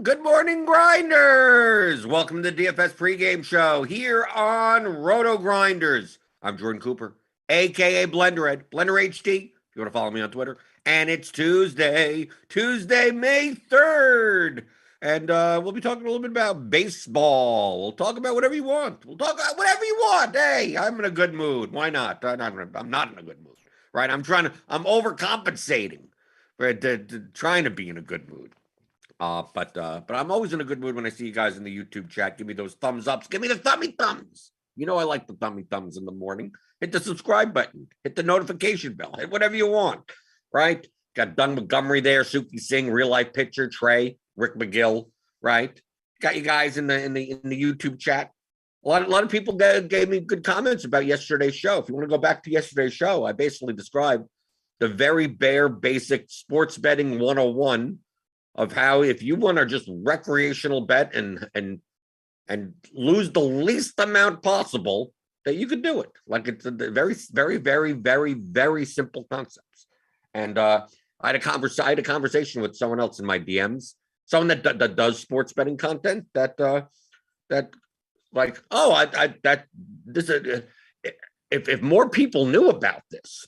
Good morning, grinders. Welcome to the DFS pregame show here on RotoGrinders. I'm Jordan Cooper, aka Blenderhead, Blender HD. If you want to follow me on Twitter, and it's Tuesday, May 3rd, and we'll be talking a little bit about baseball. We'll talk about whatever you want. We'll talk about whatever you want. Hey, I'm in a good mood. Why not? I'm not in a good mood, right? I'm overcompensating for trying to be in a good mood. But I'm always in a good mood when I see you guys in the YouTube chat. Give me those thumbs ups. Give me the thummy thumbs. You know I like the thummy thumbs in the morning. Hit the subscribe button. Hit the notification bell. Hit whatever you want, right? Got Doug Montgomery there, Suki Singh, real life picture, Trey, Rick McGill, right? Got you guys in the YouTube chat. A lot of people gave me good comments about yesterday's show. If you want to go back to yesterday's show, I basically described the very bare basic sports betting 101 of how if you want to just recreational bet and lose the least amount possible, that you could do it. Like it's a very, very, very, very, very simple concepts. And I had a conversation with someone else in my DMs, someone that does sports betting content that like, oh, if more people knew about this,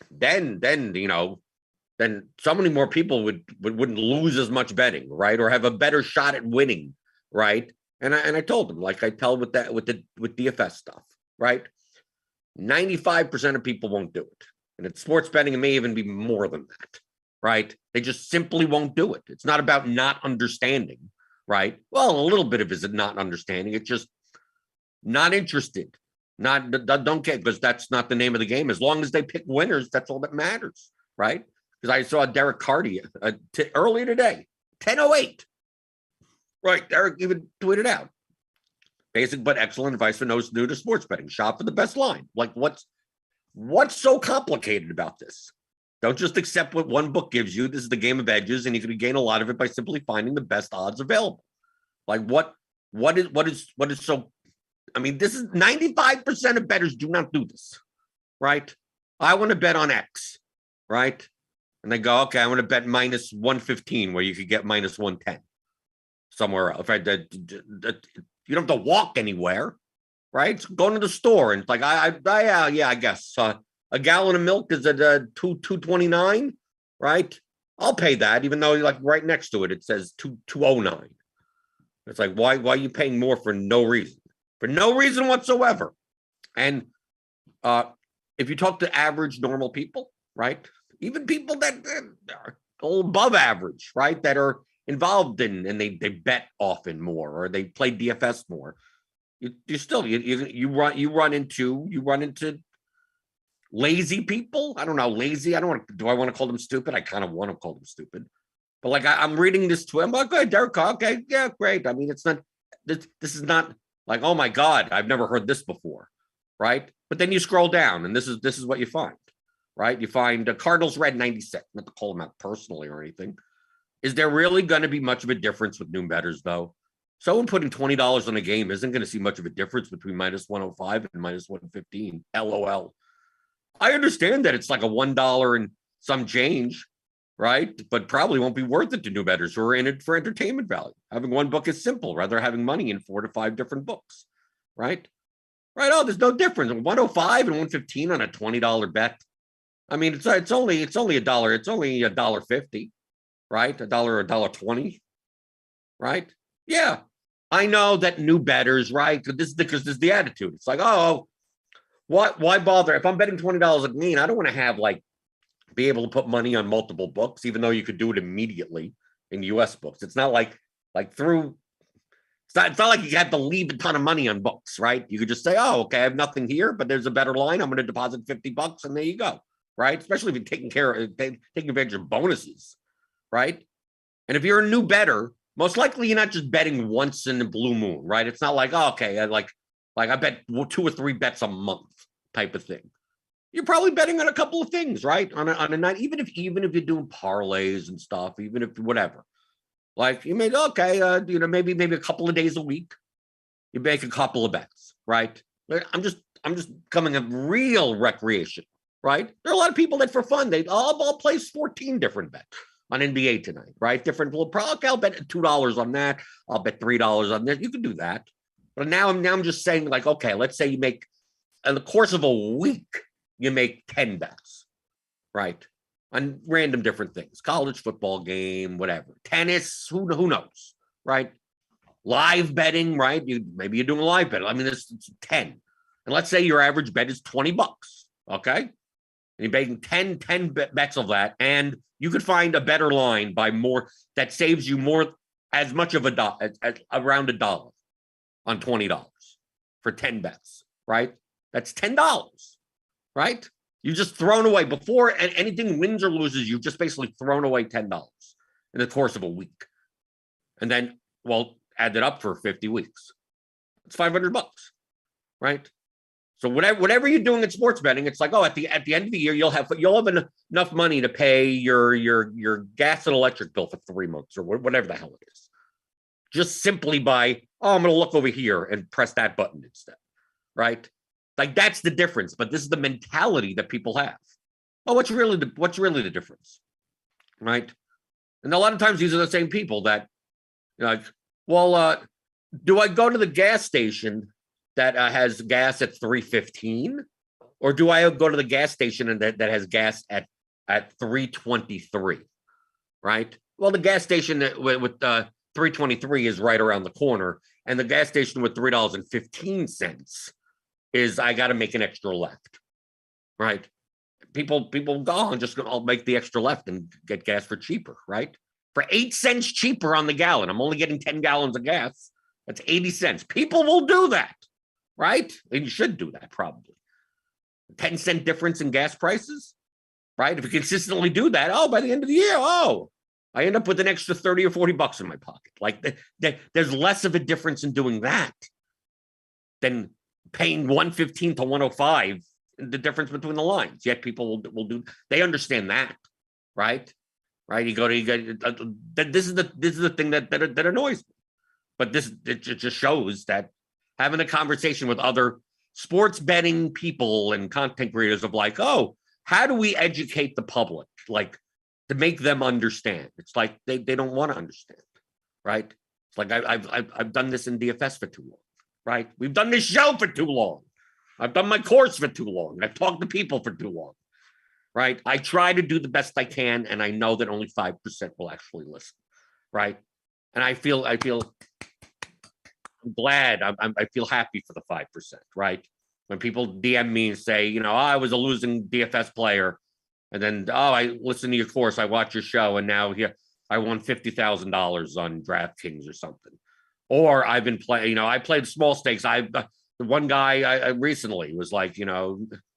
then so many more people wouldn't lose as much betting, right? Or have a better shot at winning, right? And I told them, like I tell with DFS stuff, right? 95% of people won't do it. And it's sports betting, it may even be more than that, right? They just simply won't do it. It's not about not understanding, right? Well, a little bit of it is not understanding. It's just not interested. Don't care, because that's not the name of the game. As long as they pick winners, that's all that matters, right? Because I saw Derek Carty earlier today, 10:08. Right, Derek even tweeted out, basic but excellent advice for those new to sports betting. Shop for the best line. Like, what's so complicated about this? Don't just accept what one book gives you. This is the game of edges, and you can gain a lot of it by simply finding the best odds available. Like, what is so? I mean, this is 95% of bettors do not do this, right? I want to bet on X, right? And they go, okay, I want to bet minus 115 where you could get minus 110 somewhere else, right? You don't have to walk anywhere, right? So go to the store and it's like, I guess a gallon of milk is at $2.29, right? I'll pay that, even though like right next to it, it says $2.09. It's like, why are you paying more for no reason? For no reason whatsoever. And if you talk to average normal people, right? Even people that are above average, right? That are involved in, and they bet often more, or they play DFS more. You run into lazy people. I don't know, lazy. Do I want to call them stupid? I kind of want to call them stupid. But like I'm reading this tweet. I'm like, okay, Derek, okay, yeah, great. I mean, it's not this is not like, oh my God, I've never heard this before, right? But then you scroll down, and this is what you find. Right? You find Cardinals red 96, not to call them out personally or anything. Is there really going to be much of a difference with new bettors, though? Someone putting $20 on a game isn't going to see much of a difference between minus 105 and minus 115. LOL. I understand that it's like a $1 and some change, right? But probably won't be worth it to new bettors who are in it for entertainment value. Having one book is simple, rather having money in 4 to 5 different books, right? Right? Oh, there's no difference. 105 and 115 on a $20 bet. I mean, it's only $1. It's only $1.50, right? $1 or $1.20, right? Yeah. I know that new bettors, right? Because this is the attitude. It's like, oh, why bother? If I'm betting $20 a game, I don't want to have like be able to put money on multiple books, even though you could do it immediately in US books. It's not like through it's not like you have to leave a ton of money on books, right? You could just say, oh, okay, I have nothing here, but there's a better line. I'm going to deposit $50 and there you go, right? Especially if you're taking advantage of bonuses, right? And if you're a new bettor, most likely you're not just betting once in the blue moon, right? It's not like, oh, okay, I bet 2 or 3 bets a month type of thing. You're probably betting on a couple of things, right? On a night, even if you're doing parlays and stuff, even if whatever. Like you made maybe a couple of days a week, you make a couple of bets, right? I'm just coming a real recreation, right? There are a lot of people that for fun I'll place 14 different bets on NBA tonight, right? Different. I'll bet $2 on that. I'll bet $3 on this. You can do that, but now I'm just saying like, okay, let's say you make in the course of a week you make 10 bets, right? On random different things, college football game, whatever, tennis, who knows, right? Live betting, right? Maybe you're doing live betting. I mean, it's 10. And let's say your average bet is $20, okay? And you're making 10 bets of that, and you could find a better line by more that saves you more as much of around $1 on $20 for 10 bets, right? That's $10, right? You've just thrown away before anything wins or loses. You've just basically thrown away $10 in the course of a week, and then add it up for 50 weeks. It's $500, right? So whatever you're doing in sports betting, it's like, oh, at the end of the year you'll have enough money to pay your gas and electric bill for 3 months or whatever the hell it is, just simply by I'm going to look over here and press that button instead, right? Like that's the difference, but this is the mentality that people have. Oh, what's really the difference, right? And a lot of times these are the same people that, like, do I go to the gas station that has gas at 3.15, or do I go to the gas station and that has gas at 3.23, right? Well, the gas station with 3.23 is right around the corner, and the gas station with $3.15 is I got to make an extra left, right? People go, I'll make the extra left and get gas for cheaper, right? For 8 cents cheaper on the gallon. I'm only getting 10 gallons of gas. That's 80 cents. People will do that, right? And you should do that probably. 10-cent difference in gas prices, right? If you consistently do that, by the end of the year, I end up with an extra 30 or 40 bucks in my pocket. Like there's less of a difference in doing that than paying 115 to 105, the difference between the lines. Yet people will do. They understand that, right? Right? This is the thing that annoys me. But it just shows that having a conversation with other sports betting people and content creators of like, how do we educate the public, like to make them understand? It's like they don't want to understand, right? It's like I've done this in DFS for too long. Right? We've done this show for too long. I've done my course for too long. I've talked to people for too long. Right? I try to do the best I can, and I know that only 5% will actually listen. Right? And I feel I'm glad. I feel happy for the 5%. Right? When people DM me and say, I was a losing DFS player, and then I listened to your course, I watched your show, and now here I won $50,000 on Draftkings or something. Or I've been playing, I played small stakes. The one guy I recently was like,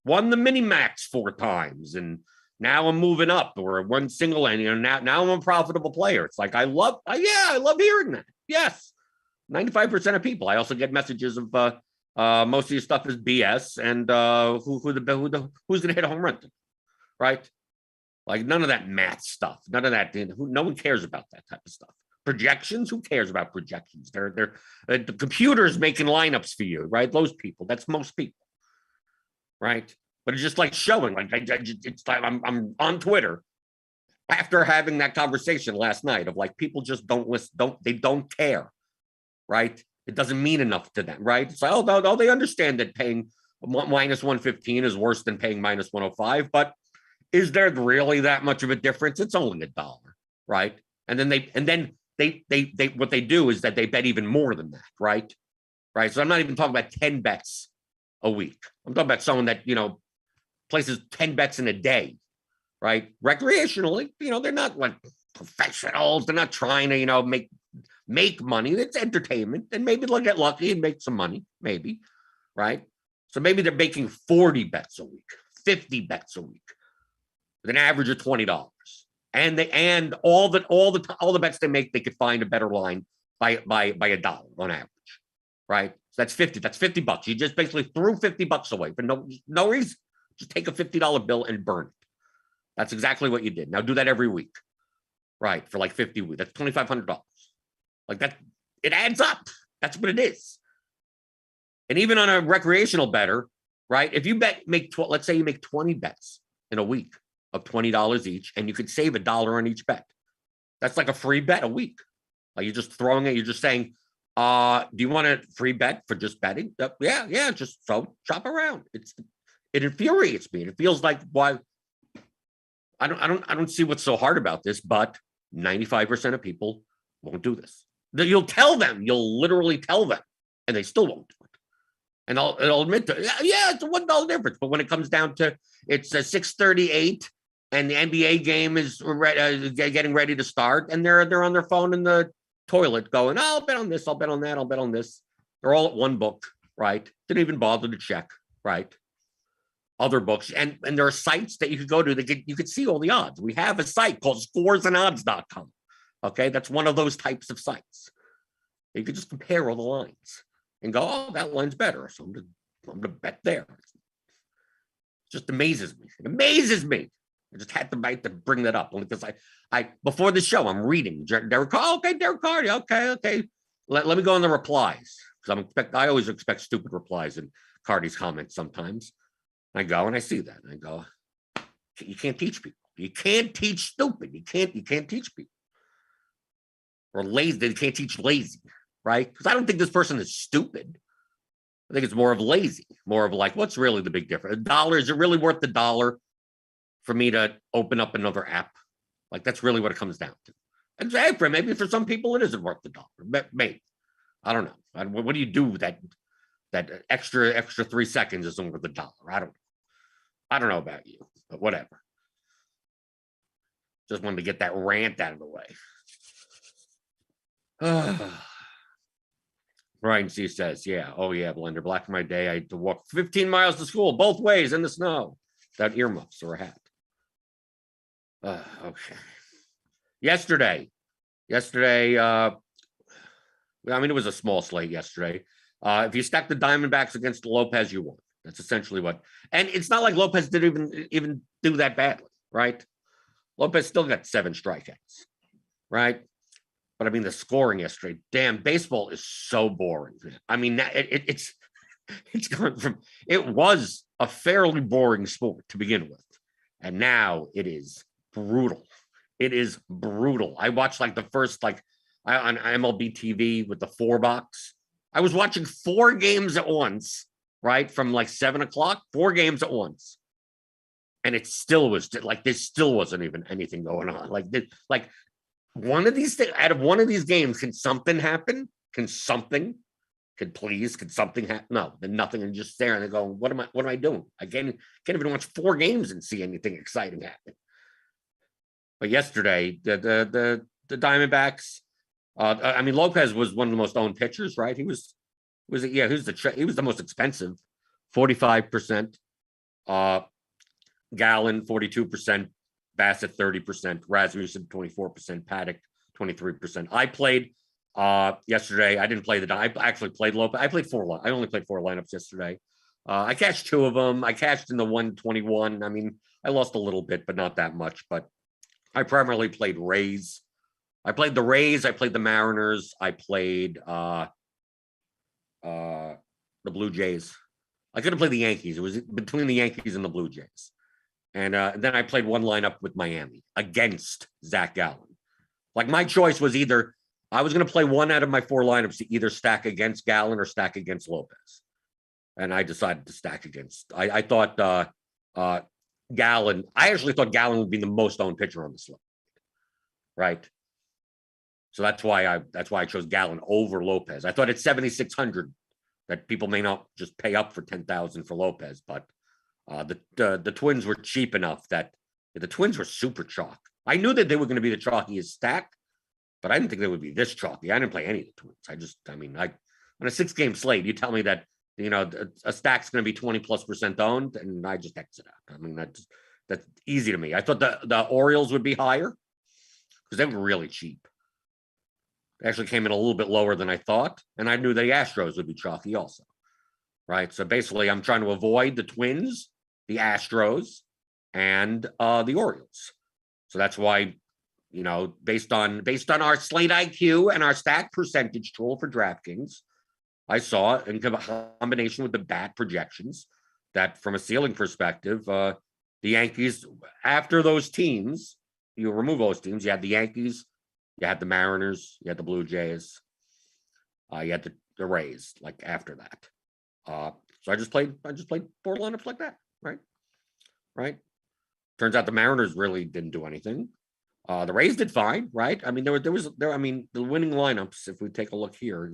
won the mini max 4 times, and now I'm moving up, or one single end. Now I'm a profitable player. It's like I love hearing that. Yes, 95% of people. I also get messages of most of your stuff is BS, and who's gonna hit a home run, right? Like none of that math stuff, none of that. No one cares about that type of stuff. Projections? Who cares about projections? They're the computer's making lineups for you, right? Those people. That's most people, right? But it's just like showing. Like it's like I'm on Twitter after having that conversation last night of like people just don't listen. They don't care, right? It doesn't mean enough to them, right? It's like they understand that paying minus 115 is worse than paying minus 105, but is there really that much of a difference? It's only $1, right? And then they what they do is that they bet even more than that, right? Right. So I'm not even talking about 10 bets a week. I'm talking about someone that, places 10 bets in a day, right? Recreationally, they're not like professionals. They're not trying to, make money. It's entertainment. And maybe they'll get lucky and make some money, maybe, right? So maybe they're making 40 bets a week, 50 bets a week, with an average of $20. And all the bets they make, they could find a better line by $1 on average, right? So that's 50. That's $50. You just basically threw $50 away for no reason. Just take a $50 bill and burn it. That's exactly what you did. Now do that every week, right? For like 50 weeks. That's $2,500. Like that, it adds up. That's what it is. And even on a recreational better, right? If you let's say you make 20 bets in a week of $20 each, and you could save $1 on each bet. That's like a free bet a week. Like you're just throwing it. You're just saying, do you want a free bet for just betting? Yeah. Just shop around. It infuriates me. It feels like why I don't see what's so hard about this, but 95% of people won't do this. You'll tell them, you'll literally tell them, and they still won't do it. And I'll admit to it. Yeah, it's a $1 difference. But when it comes down to it's a 6:38 and the NBA game is getting ready to start, and they're on their phone in the toilet going, oh, I'll bet on this, I'll bet on that, I'll bet on this. They're all at one book, right? Didn't even bother to check, right? Other books. And there are sites that you could go to that you could see all the odds. We have a site called scoresandodds.com. Okay, that's one of those types of sites. You could just compare all the lines and go, oh, that line's better. So I'm going to bet there. It just amazes me. It amazes me. I just had to bring that up only because I before the show, I'm reading Derek Carr. Okay, Derek Carr. Okay. Let me go on the replies because I always expect stupid replies in Cardi's comments sometimes. I go and I see that and I go, you can't teach people. You can't teach stupid. You can't teach people. Or lazy. They can't teach lazy, right? Because I don't think this person is stupid. I think it's more of lazy, more of like, what's really the big difference? $1, is it really worth the $1 for me to open up another app? Like that's really what it comes down to. And maybe for some people it isn't worth the $1. Maybe. I don't know. What do you do with that extra 3 seconds isn't worth the $1? I don't know about you, but whatever. Just wanted to get that rant out of the way. Ryan C says, yeah, oh yeah, Blender, black for my day. I had to walk 15 miles to school, both ways in the snow, without earmuffs or a hat. Okay. Yesterday, I mean, it was a small slate yesterday. If you stack the Diamondbacks against Lopez, you won. That's essentially what. And it's not like Lopez didn't even do that badly, right? Lopez still got 7 strikeouts, right? But I mean, the scoring yesterday, damn, baseball is so boring. I mean, it's gone from, it was a fairly boring sport to begin with. And now it is brutal. It is brutal. I watched like the first, on MLB TV with the 4-box. I was watching 4 games at once, right? From like 7 o'clock, 4 games at once. And it still was like, there still wasn't even anything going on. One of these things, out of one of these games, can something happen? Could something happen? No, then nothing. And just there and they go, what am I doing? I can't even watch 4 games and see anything exciting happen. But yesterday, the Diamondbacks, I mean, Lopez was one of the most owned pitchers, right? He was the most expensive, 45%, Gallen, 42%, Bassett 30%, Rasmussen 24%, Paddock 23%. I played yesterday. I didn't play I actually played Lopez. I only played 4 lineups yesterday. I cashed 2 of them. I cashed in the 121. I mean, I lost a little bit, but not that much. But I primarily played Rays. I played the Rays. I played the Mariners. I played the Blue Jays. I couldn't play the Yankees. It was between the Yankees and the Blue Jays. And then I played one lineup with Miami against Zach Gallen. Like my choice was either I was going to play one out of my 4 lineups to either stack against Gallen or stack against Lopez. And I decided to stack against. I thought Gallen. I actually thought Gallen would be the most owned pitcher on the slate. Right. So that's why I chose Gallon over Lopez. I thought at 7,600 that people may not just pay up for 10,000 for Lopez, but the Twins were cheap enough that the Twins were super chalk. I knew that they were going to be the chalkiest stack, but I didn't think they would be this chalky. I didn't play any of the Twins. On a 6-game slate, you tell me that a stack's going to be 20+% owned, and I just exit out. I mean, that's easy to me. I thought the Orioles would be higher because they were really cheap. They actually came in a little bit lower than I thought, and I knew the Astros would be chalky also, right? So basically, I'm trying to avoid the Twins, the Astros, and the Orioles. So that's why, based on our slate IQ and our stack percentage tool for DraftKings, I saw in combination with the bat projections that from a ceiling perspective, the Yankees, after those teams, you remove those teams, you had the Yankees, you had the Mariners, you had the Blue Jays, you had the Rays, like after that. So I just played 4 lineups like that, right? Turns out the Mariners really didn't do anything. The Rays did fine, right? I mean, the winning lineups, if we take a look here,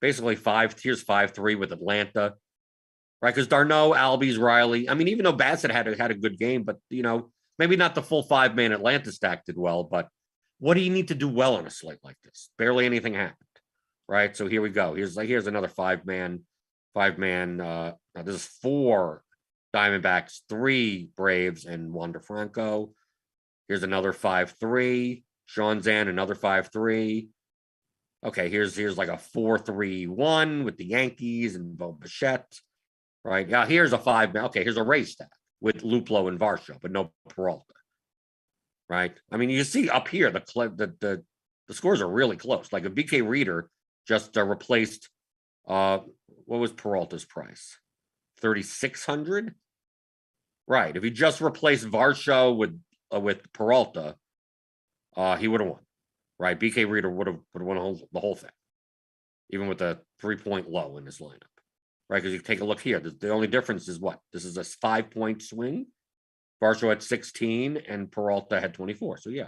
basically 5-3 with Atlanta, right? Because Darno, Albies, Riley. I mean, even though Bassett had a good game, but maybe not the full 5-man Atlanta stack did well. But what do you need to do well on a slate like this? Barely anything happened, right? So here we go. Here's another 5-man. This is 4 Diamondbacks, 3 Braves, and Wander Franco. Here's another 5-3. Sean Zan, another 5-3. Okay, here's like a 4-3-1 with the Yankees and Bo Bichette. Right. Yeah, here's a 5-man. Okay, here's a race stack with Luplo and Varsho, but no Peralta. Right. I mean, you see up here the scores are really close. Like a BK Reader just replaced what was Peralta's price? 3,600. Right. If he just replaced Varsho with Peralta, he would have won. Right. BK Reader would have won the whole thing, even with a 3-point low in his lineup. Right. Because you take a look here. The only difference is what? This is a 5-point swing. Varsho had 16 and Peralta had 24. So yeah.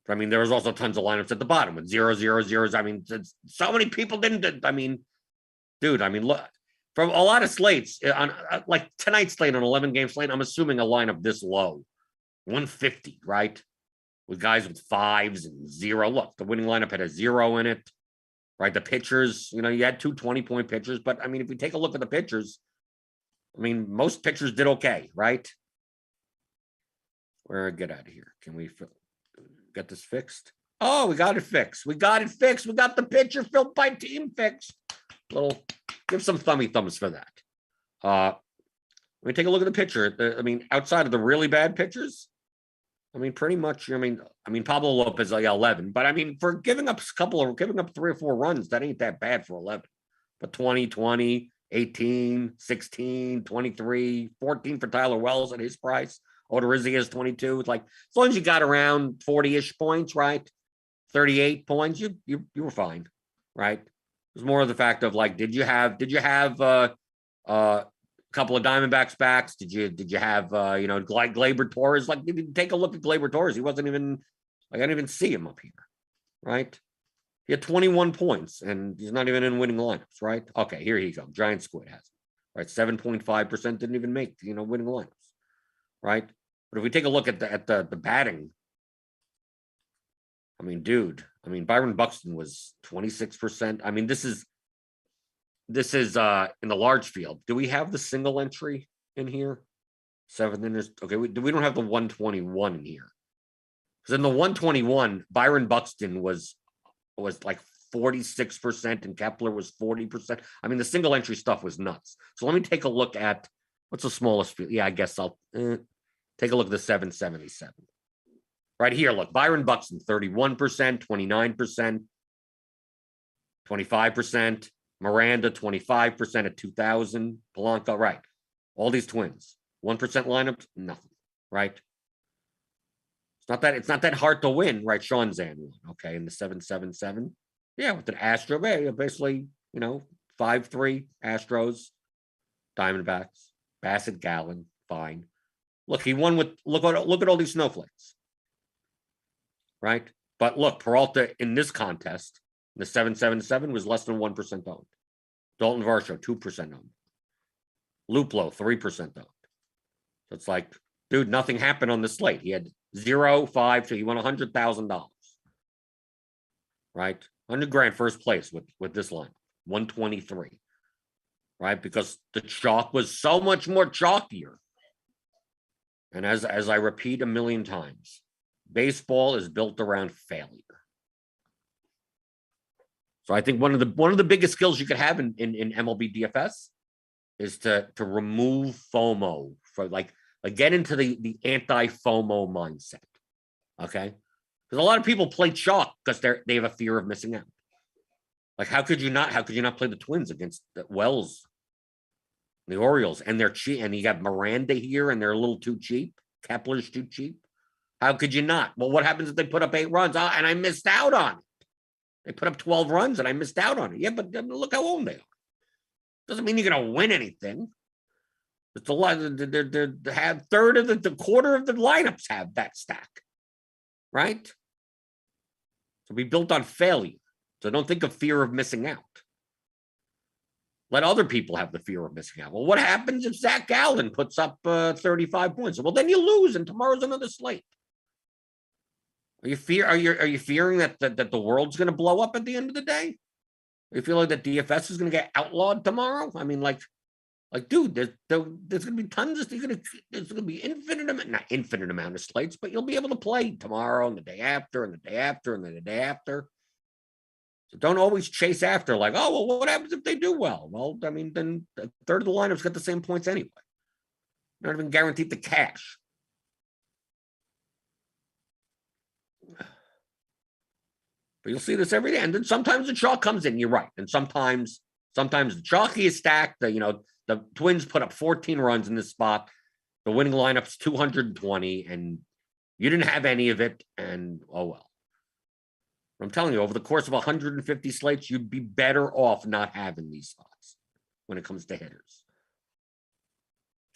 I mean, there was also tons of lineups at the bottom with 0-0-0s. I mean, so many people didn't. I mean, dude, look, from a lot of slates on like tonight's slate, on 11-game slate, I'm assuming a lineup this low, 150, right? With guys with 5s and 0. Look, the winning lineup had a 0 in it, right? The pitchers, you had 2 20-point pitchers, but I mean, if we take a look at the pitchers, I mean, most pitchers did okay, right? Get out of here. Can we get this fixed? Oh, we got it fixed. We got the pitcher filled by team fixed. Give some thumbs for that. Let me take a look at the pitcher. Outside of the really bad pitchers, pretty much. Pablo Lopez, 11. But for giving up 3 or 4 runs, that ain't that bad for 11. But 20, 18, 16, 23, 14 for Tyler Wells at his price. Odorizzi is 22. It's like, as long as you got around 40-ish points, right? 38 points, you were fine, right? It was more of the fact of like, did you have a couple of Diamondbacks backs? Did you have Gleyber Torres? Like, if you take a look at Gleyber Torres, he wasn't even I didn't even see him up here, right? He had 21 points, and he's not even in winning lineups, right? Okay, here you go. Giant Squid has it, right? 7.5% didn't even make winning lineups, right? But if we take a look at the batting, Byron Buxton was 26%. This is in the large field. Do we have the single entry in here? 7 innings. Okay, we don't have the 121 in here. Because in the 121, Byron Buxton was like 46% and Kepler was 40%. The single entry stuff was nuts. So let me take a look at what's the smallest field. Yeah, I guess I'll take a look at the 777. Right here, look, Byron Buxton, 31%, 29%, 25%, Miranda, 25% at 2,000, Polanco, right. All these Twins, 1% lineups, nothing, right? It's not that hard to win, right? Sean Zan won, okay, in the 777. Yeah, with an Astro, basically, 5-3 Astros, Diamondbacks, Bassett, Gallon, fine. Look, he won with look at all these snowflakes. right? But look, Peralta in this contest, the 777 was less than 1% owned. Dalton Varsho, 2% owned. Luplo, 3% owned. So it's like, dude, nothing happened on the slate. He had 0, 5, so he won $100,000. Right? 100 grand first place with this line, 123. Right? Because the chalk was so much more chalkier. And as I repeat a million times, baseball is built around failure. So I think one of the biggest skills you could have in MLB DFS is to remove FOMO, for like get into the anti-FOMO mindset. Okay? Because a lot of people play chalk because they have a fear of missing out. Like, how could you not play the Twins against the Wells, the Orioles, and they're cheap, and you got Miranda here, and they're a little too cheap. Kepler's too cheap. How could you not? Well, what happens if they put up 8 runs? Oh, and I missed out on it. They put up 12 runs, and I missed out on it. Yeah, but look how old they are. Doesn't mean you're going to win anything. It's a lot. They have third of the quarter of the lineups have that stack, right? So we built on failure. So don't think of fear of missing out. Let other people have the fear of missing out. Well, what happens if Zach Gallen puts up 35 points? Well, then you lose, and tomorrow's another slate. Are you fearing that the world's going to blow up at the end of the day? You feel like that DFS is going to get outlawed tomorrow? I mean, like, dude, there's going to be tons of, there's going to be not infinite amount of slates, but you'll be able to play tomorrow and the day after and the day after and then the day after. So don't always chase after like, oh, well, what happens if they do well? Well, I mean, then a third of the lineup's got the same points anyway. You're not even guaranteed the cash. But you'll see this every day. And then sometimes the chalk comes in. You're right. And sometimes the chalky is stacked. The Twins put up 14 runs in this spot. The winning lineup's 220, and you didn't have any of it. And oh well. I'm telling you, over the course of 150 slates, you'd be better off not having these spots when it comes to hitters.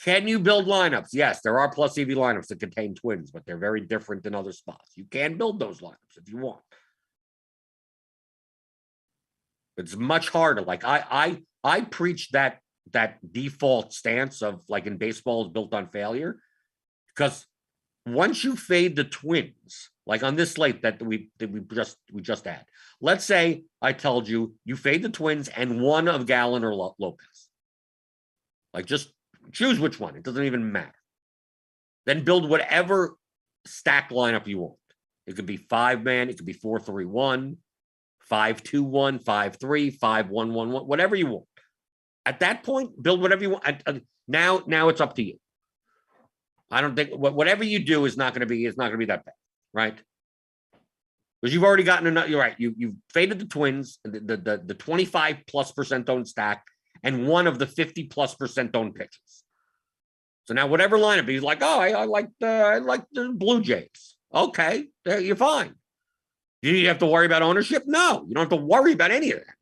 Can you build lineups? Yes, there are plus EV lineups that contain Twins, but they're very different than other spots. You can build those lineups if you want. It's much harder. Like I preach that default stance of like in baseball is built on failure, because once you fade the Twins, like on this slate that we just had, let's say I told you fade the Twins and one of Gallen or Lopez, like just choose which one. It doesn't even matter. Then build whatever stack lineup you want. It could be 5-man. It could be 4-3-1. 5-2-1, 5-3, 5-1-1-1, whatever you want. At that point, build whatever you want. Now it's up to you. I don't think whatever you do is not going to be that bad, right? Because you've already gotten enough. You're right. You've faded the Twins, the 25+% owned stack, and one of the 50+% owned pitchers. So now whatever lineup he's like, oh, I like the Blue Jays. Okay, there you're fine. Do you have to worry about ownership? No, you don't have to worry about any of that,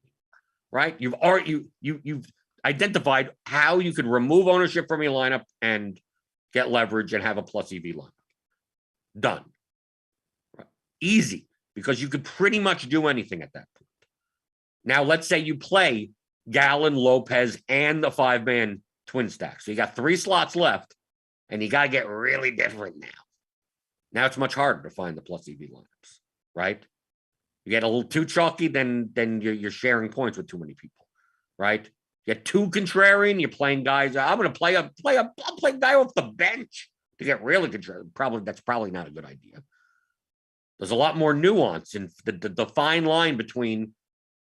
right? You've identified how you could remove ownership from your lineup and get leverage and have a plus EV lineup. Done. Right. Easy, because you could pretty much do anything at that point. Now, let's say you play Gallen, Lopez, and the 5-man twin stack. So you got 3 slots left, and you got to get really different now. Now it's much harder to find the plus EV lineups. Right? You get a little too chalky, then you're sharing points with too many people, right? You get too contrarian, you're playing guys. I'm going to play a guy off the bench to get really contrarian. That's probably not a good idea. There's a lot more nuance in the fine line between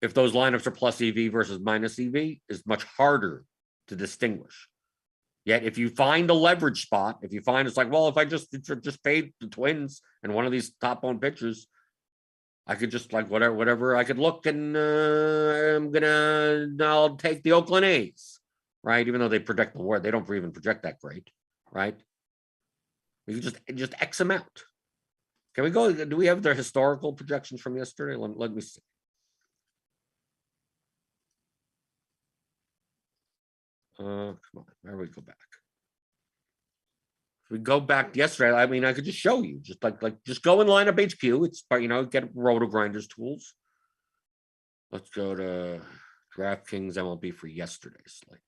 if those lineups are plus EV versus minus EV is much harder to distinguish. Yet if you find a leverage spot, if you find it's like, well, if I just fade the Twins and one of these top owned pitchers, I could just like whatever I could look, and I'll take the Oakland A's, right? Even though they project the war, they don't even project that great, right? You can just X them out. Can we go? Do we have their historical projections from yesterday? Let me see. Come on, where do we go back? we go back yesterday, I mean, I could just show you, just just go in lineup HQ. It's, get RotoGrinders tools. Let's go to DraftKings MLB for yesterday's slate.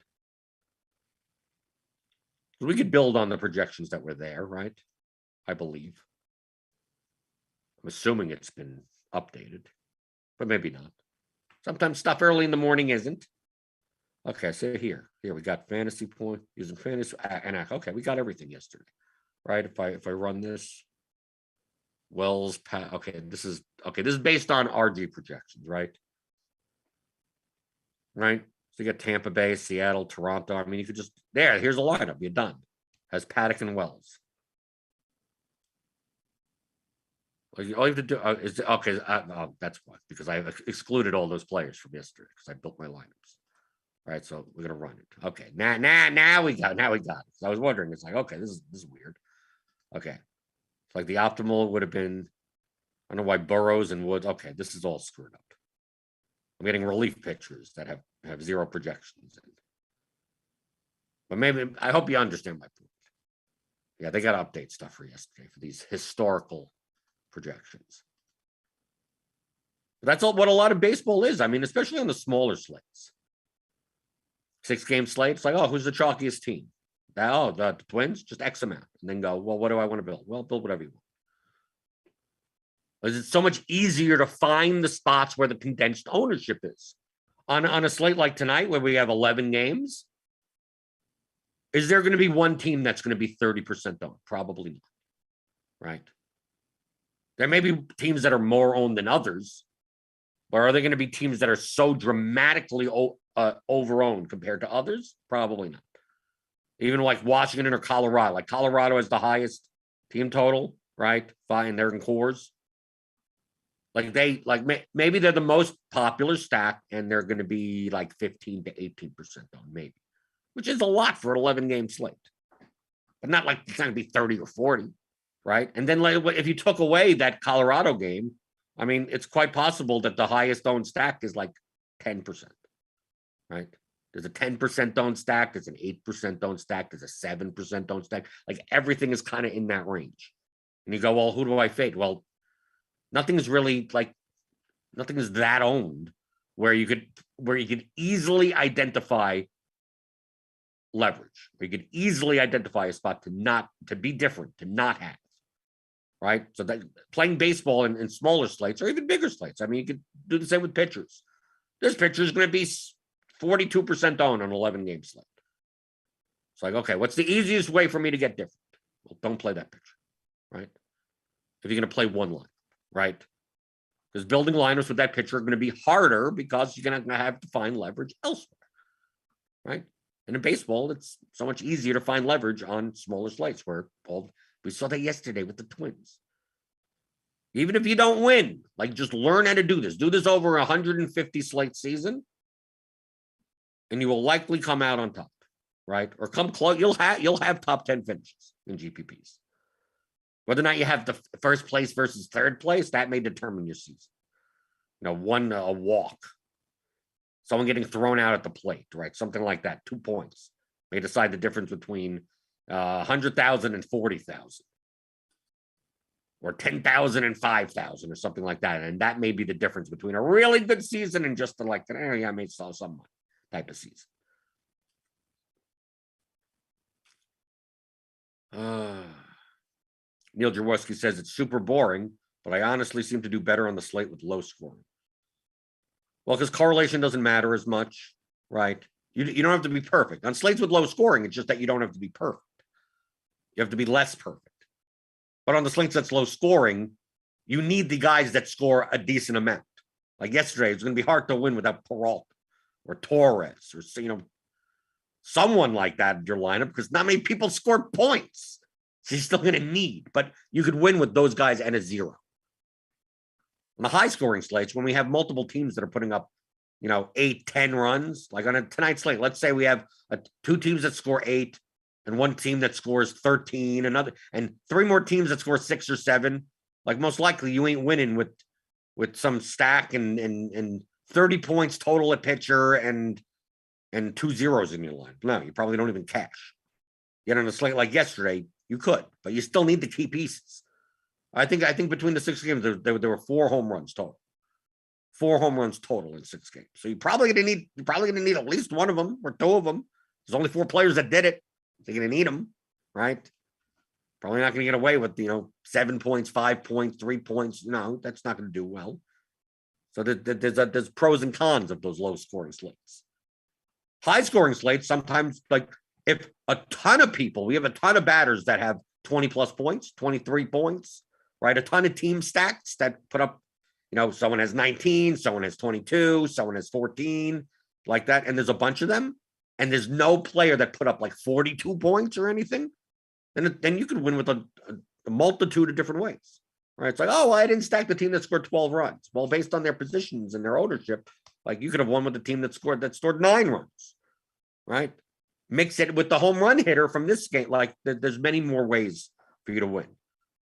We could build on the projections that were there, right? I believe. I'm assuming it's been updated, but maybe not. Sometimes stuff early in the morning isn't. Okay, so here we got fantasy point using fantasy and okay, we got everything yesterday, right? If I run this, Wells, okay, this is based on RG projections, right? Right. So you got Tampa Bay, Seattle, Toronto. I mean, you could just here's a lineup. You're done. Has Paddock and Wells. All you have to do is okay. That's why, because I excluded all those players from yesterday because I built my lineups. All right, so we're gonna run it. Okay, now we got it. So I was wondering, it's like, okay, this is weird. Okay, it's like the optimal would have been. I don't know why Burrows and Woods. Okay, this is all screwed up. I'm getting relief pitchers that have zero projections in. But maybe I hope you understand my point. Yeah, they got to update stuff for yesterday for these historical projections. But that's what a lot of baseball is. I mean, especially on the smaller slates. 6-game slate. It's like, oh, who's the chalkiest team? The Twins, just X amount. And then go, well, what do I want to build? Well, build whatever you want. It's so much easier to find the spots where the condensed ownership is. On a slate like tonight, where we have 11 games, is there going to be one team that's going to be 30% owned? Probably not. Right? There may be teams that are more owned than others, but are there going to be teams that are so dramatically over-owned compared to others? Probably not. Even like Washington or Colorado. Like Colorado has the highest team total, right? Fine, they're in cores. Maybe they're the most popular stack, and they're going to be like 15 to 18% owned, maybe, which is a lot for an 11-game slate, but not like it's not going to be 30 or 40, right? And then if you took away that Colorado game, I mean, it's quite possible that the highest owned stack is like 10%, right? There's a 10% owned stack, there's an 8% owned stack, there's a 7% owned stack. Like everything is kind of in that range. And you go, well, who do I fade? Well, nothing is that owned where you could easily identify leverage, where you could easily identify a spot to be different, to not have, right? So that playing baseball in smaller slates or even bigger slates. I mean, you could do the same with pitchers. This pitcher is going to be 42% owned on an 11-game slate. It's like, okay, what's the easiest way for me to get different? Well, don't play that pitcher, right? If you're going to play one line. Right? Because building lineups with that pitcher are going to be harder because you're going to have to find leverage elsewhere. Right? And in baseball, it's so much easier to find leverage on smaller slates where we saw that yesterday with the Twins. Even if you don't win, like just learn how to do this. Do this over a 150 slate season, and you will likely come out on top, right? Or come close. You'll have top 10 finishes in GPPs. Whether or not you have the first place versus third place, that may determine your season. A walk, someone getting thrown out at the plate, right? Something like that. 2 points may decide the difference between 100,000 and 40,000, or 10,000 and 5,000, or something like that. And that may be the difference between a really good season and just I may sell some money type of season. Neil Jaworski says it's super boring, but I honestly seem to do better on the slate with low scoring. Well, because correlation doesn't matter as much, right? You don't have to be perfect. On slates with low scoring, it's just that you don't have to be perfect. You have to be less perfect. But on the slates that's low scoring, you need the guys that score a decent amount. Like yesterday, it's going to be hard to win without Peralta or Torres or someone like that in your lineup because not many people scored points. So you're still going to need, but you could win with those guys and a 0. On the high scoring slates, when we have multiple teams that are putting up, 8, 10 runs, like on tonight's slate, let's say we have 2 teams that score 8 and 1 team that scores 13, and 3 more teams that score 6 or 7. Like most likely you ain't winning with some stack and 30 points total at pitcher and 2 zeros in your line. No, you probably don't even cash. Yet on a slate like yesterday, You could, but you still need the key pieces. I think between the 6 games, there were 4 home runs total. 4 home runs total in 6 games. So you're probably gonna need at least one of them or 2 of them. There's only 4 players that did it. They're gonna need them, right? Probably not gonna get away with 7 points, 5 points, 3 points. No, that's not gonna do well. So there's pros and cons of those low scoring slates. High scoring slates, sometimes like if a ton of people, we have a ton of batters that have 20 plus points, 23 points, right? A ton of team stacks that put up, someone has 19, someone has 22, someone has 14, like that. And there's a bunch of them. And there's no player that put up like 42 points or anything. Then you could win with a multitude of different ways. Right? It's like, well, I didn't stack the team that scored 12 runs. Well, based on their positions and their ownership, like you could have won with the team that scored 9 runs, right? Mix it with the home run hitter from this game. Like there's many more ways for you to win.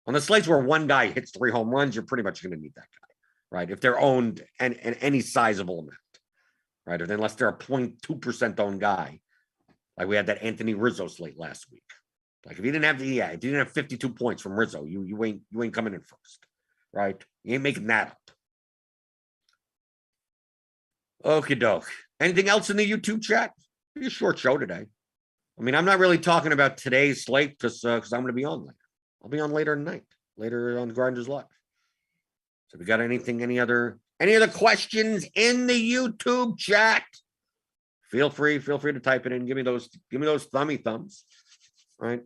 On the slates where one guy hits 3 home runs, you're pretty much going to need that guy, right? If they're owned and any sizable amount, right? Or unless they're a 0.2% owned guy, like we had that Anthony Rizzo slate last week. Like if you didn't have 52 points from Rizzo, you ain't coming in first, right? You ain't making that up. Okie doke. Anything else in the YouTube chat? Be a short show today. I mean, I'm not really talking about today's slate because I'm going to be on later. I'll be on later tonight, later on Grinders Live. So if you got any other questions in the YouTube chat, feel free to type it in. Give me those thumbs, right?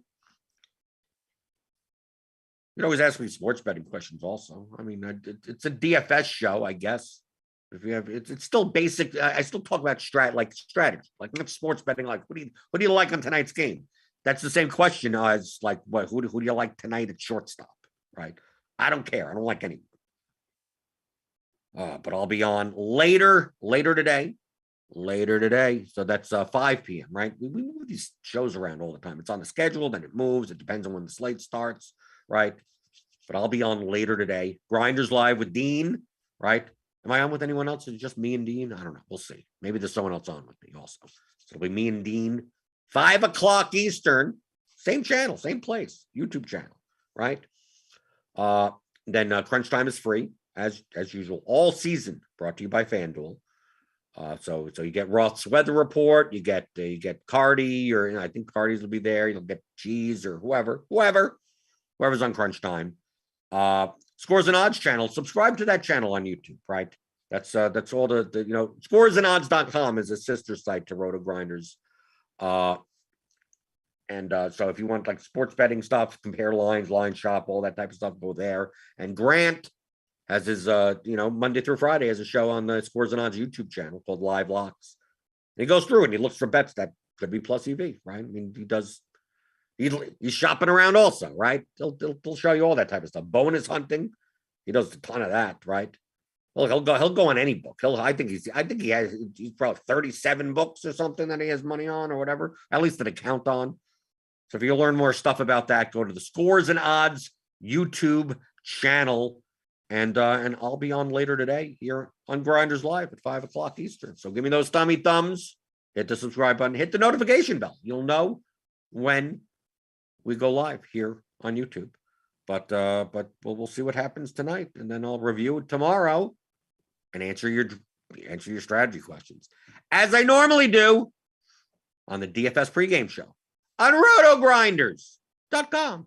You can always ask me sports betting questions also. I mean, it's a DFS show, I guess. If you have, it's still basic. I still talk about strategy, like not sports betting. Like, what do you like on tonight's game? That's the same question as like, who do you like tonight at shortstop, right? I don't care. I don't like anyone. But I'll be on later today. So that's 5 p.m., right? We move these shows around all the time. It's on the schedule, then it moves. It depends on when the slate starts, right? But I'll be on later today. Grinders Live with Dean, right? Am I on with anyone else? Is it just me and Dean? I don't know. We'll see. Maybe there's someone else on with me also. So it'll be me and Dean, 5 o'clock Eastern, same channel, same place, YouTube channel, right? Then Crunch Time is free as usual all season, brought to you by FanDuel. So you get Roth's weather report, you get Cardi, or I think Cardi's will be there. You'll get Cheese or whoever's on Crunch Time. Scores and Odds channel. Subscribe to that channel on YouTube, right? That's all the scoresandodds.com is a sister site to RotoGrinders. So if you want like sports betting stuff, compare lines, line shop, all that type of stuff, go there. And Grant has his Monday through Friday has a show on the Scores and Odds YouTube channel called Live Locks. And he goes through and he looks for bets that could be plus EV, right? I mean, he's shopping around also, right? He'll show you all that type of stuff. Bonus hunting, he does a ton of that, right? Well, he'll go on any book. I think he's probably 37 books or something that he has money on or whatever, at least an account on. So if you learn more stuff about that, go to the Scores and Odds YouTube channel. And I'll be on later today here on Grinders Live at 5 o'clock Eastern. So give me those thumbs, hit the subscribe button, hit the notification bell. You'll know when we go live here on YouTube. But we'll see what happens tonight, and then I'll review it tomorrow and answer your strategy questions as I normally do on the DFS pregame show on RotoGrinders.com.